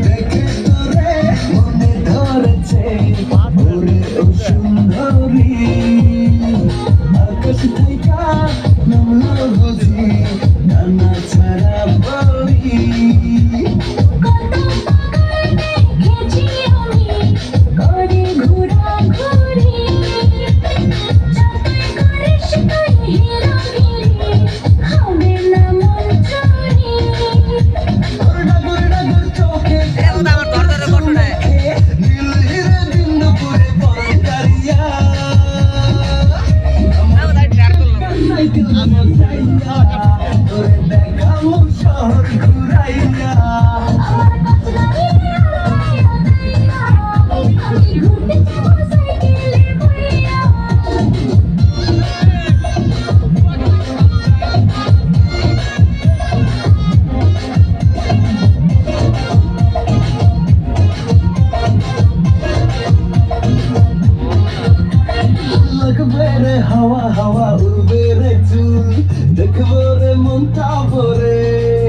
দেখে তোরে মনে ধরেছে ওরে ও সুন্দরী আকাশ থেকে নামলো বুঝি নানা ছাড়া বই শহর ঘুরাইয়া লাগবে রে হাওয়া হাওয়া উড়বে রে চুল দেখবো রে মনটা ভরে